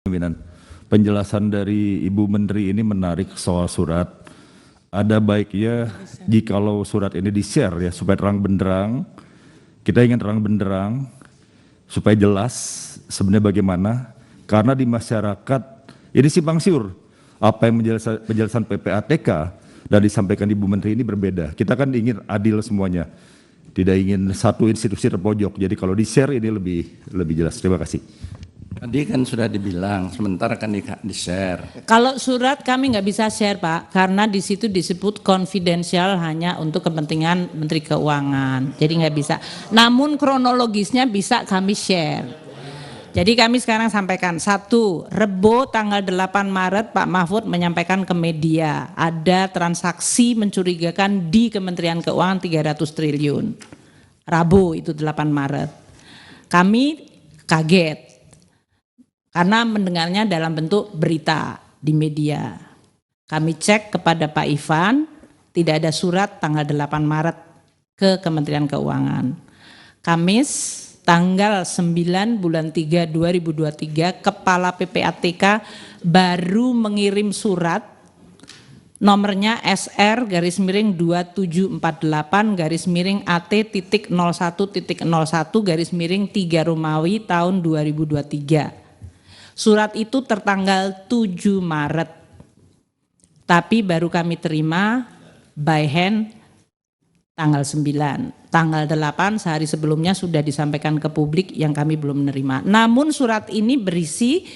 Pimpinan, penjelasan dari Ibu Menteri ini menarik soal surat. Ada baiknya jikalau surat ini di-share ya supaya terang benderang. Kita ingin terang benderang supaya jelas sebenarnya bagaimana. Karena di masyarakat ini simpang siur. Apa yang penjelasan PPATK dan disampaikan Ibu Menteri ini berbeda. Kita kan ingin adil semuanya. Tidak ingin satu institusi terpojok. Jadi kalau di-share ini lebih jelas. Terima kasih. Tadi kan sudah dibilang, sementara kan di-share. Kalau surat kami nggak bisa share Pak, karena di situ disebut konfidensial hanya untuk kepentingan Menteri Keuangan. Jadi nggak bisa. Namun kronologisnya bisa kami share. Jadi kami sekarang sampaikan, 1, Rebo tanggal 8 Maret Pak Mahfud menyampaikan ke media, ada transaksi mencurigakan di Kementerian Keuangan 300 triliun. Rabu itu 8 Maret. Kami kaget. Karena mendengarnya dalam bentuk berita di media. Kami cek kepada Pak Ivan, tidak ada surat tanggal 8 Maret ke Kementerian Keuangan. Kamis tanggal 9 bulan 3 2023 Kepala PPATK baru mengirim surat nomornya SR-2748-AT.01.01-3 Romawi tahun 2023. Surat itu tertanggal 7 Maret, tapi baru kami terima by hand tanggal 9. Tanggal 8 sehari sebelumnya sudah disampaikan ke publik yang kami belum menerima. Namun surat ini berisi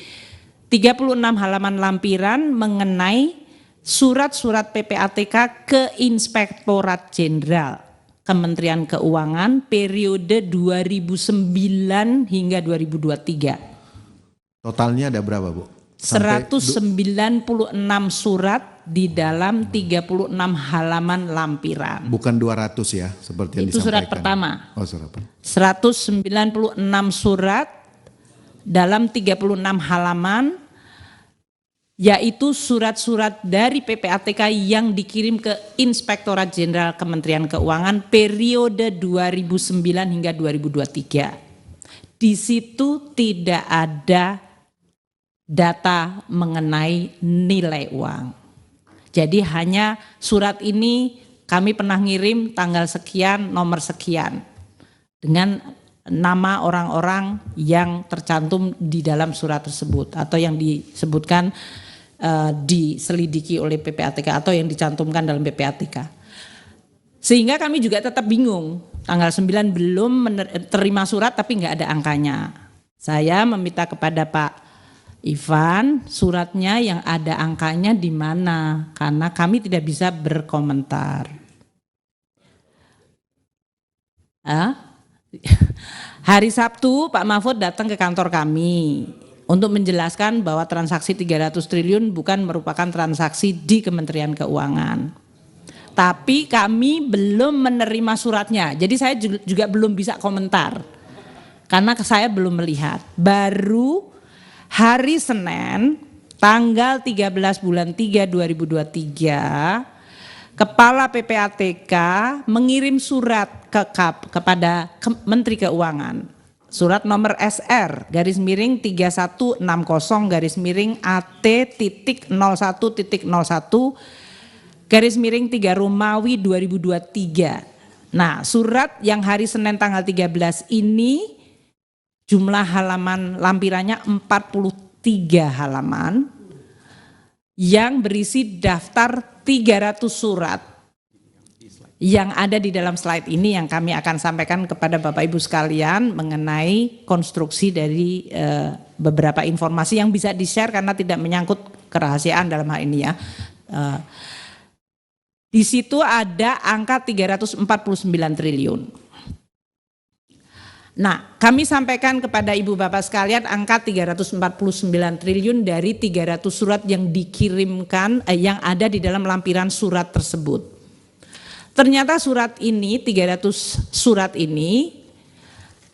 36 halaman lampiran mengenai surat-surat PPATK ke Inspektorat Jenderal Kementerian Keuangan periode 2009 hingga 2023. Totalnya ada berapa Bu? 196 surat di dalam 36 halaman lampiran. Bukan 200 ya seperti yang Itu disampaikan. surat pertama. Oh, surat pertama. 196 surat dalam 36 halaman, yaitu surat-surat dari PPATK yang dikirim ke Inspektorat Jenderal Kementerian Keuangan periode 2009 hingga 2023. Di situ tidak ada data mengenai nilai uang. Jadi hanya surat ini kami pernah ngirim tanggal sekian, nomor sekian dengan nama orang-orang yang tercantum di dalam surat tersebut atau yang disebutkan diselidiki oleh PPATK atau yang dicantumkan dalam PPATK. Sehingga kami juga tetap bingung, tanggal 9 belum terima surat tapi nggak ada angkanya. Saya meminta kepada Pak Ivan, suratnya yang ada angkanya di mana? Karena kami tidak bisa berkomentar. Hari Sabtu Pak Mahfud datang ke kantor kami untuk menjelaskan bahwa transaksi 300 triliun bukan merupakan transaksi di Kementerian Keuangan. Tapi kami belum menerima suratnya, jadi saya juga belum bisa komentar. Karena saya belum melihat. Baru hari Senin tanggal 13 bulan 3 2023 Kepala PPATK mengirim surat kepada Menteri Keuangan. Surat nomor SR _3160 AT.01.01 Romawi 2023. Nah, surat yang hari Senin tanggal 13 ini jumlah halaman lampirannya 43 halaman yang berisi daftar 300 surat yang ada di dalam slide ini yang kami akan sampaikan kepada Bapak Ibu sekalian mengenai konstruksi dari beberapa informasi yang bisa di-share karena tidak menyangkut kerahasiaan dalam hal ini ya. Di situ ada angka 349 triliun. Nah, kami sampaikan kepada Ibu Bapak sekalian angka 349 triliun dari 300 surat yang dikirimkan, yang ada di dalam lampiran surat tersebut. Ternyata surat ini, 300 surat ini,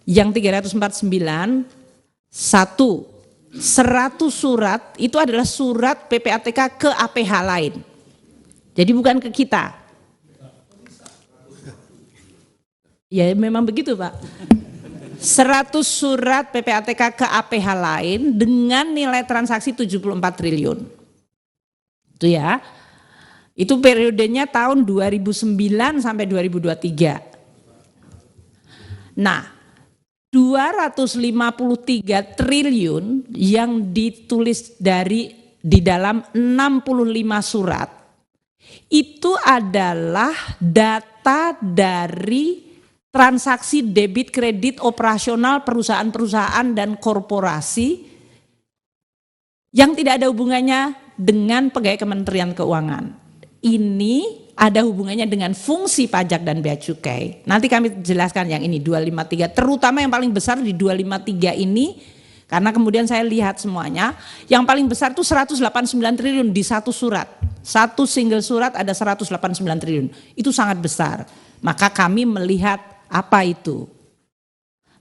yang 349, 100 surat itu adalah surat PPATK ke APH lain. Jadi bukan ke kita. Ya memang begitu Pak. 100 surat PPATK ke APH lain dengan nilai transaksi 74 triliun. Itu ya. Itu periodenya tahun 2009 sampai 2023. Nah, 253 triliun yang ditulis di dalam 65 surat itu adalah data dari transaksi debit kredit operasional perusahaan-perusahaan dan korporasi yang tidak ada hubungannya dengan pegawai Kementerian Keuangan. Ini ada hubungannya dengan fungsi pajak dan bea cukai. Nanti kami jelaskan yang ini 253, terutama yang paling besar di 253 ini, karena kemudian saya lihat semuanya, yang paling besar itu 189 triliun di satu surat. Satu single surat ada 189 triliun. Itu sangat besar. Maka kami melihat apa itu.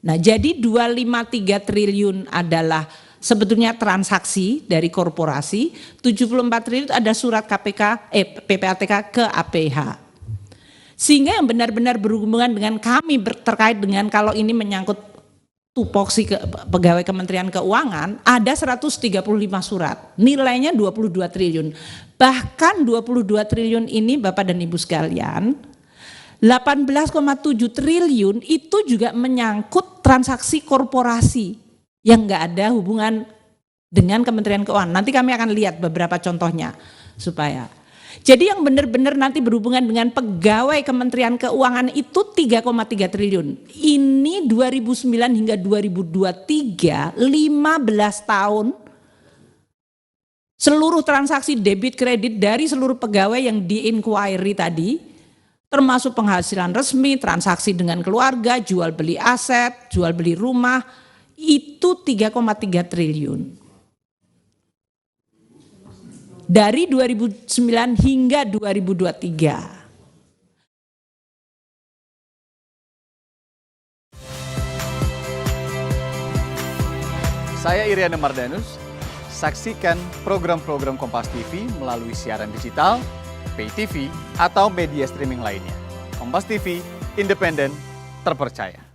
Nah, jadi 253 triliun adalah sebetulnya transaksi dari korporasi, 74 triliun ada surat PPATK ke APH. Sehingga yang benar-benar berhubungan dengan kami terkait dengan kalau ini menyangkut tupoksi pegawai Kementerian Keuangan, ada 135 surat, nilainya 22 triliun. Bahkan 22 triliun ini Bapak dan Ibu sekalian, 18,7 triliun itu juga menyangkut transaksi korporasi yang enggak ada hubungan dengan Kementerian Keuangan. Nanti kami akan lihat beberapa contohnya supaya. Jadi yang benar-benar nanti berhubungan dengan pegawai Kementerian Keuangan itu 3,3 triliun. Ini 2009 hingga 2023, 15 tahun seluruh transaksi debit kredit dari seluruh pegawai yang di-inquiry tadi, termasuk penghasilan resmi, transaksi dengan keluarga, jual beli aset, jual beli rumah, itu 3,3 triliun. Dari 2009 hingga 2023. Saya Iriana Mardanus, saksikan program-program Kompas TV melalui siaran digital, pay TV, atau media streaming lainnya. Kompas TV, independen, terpercaya.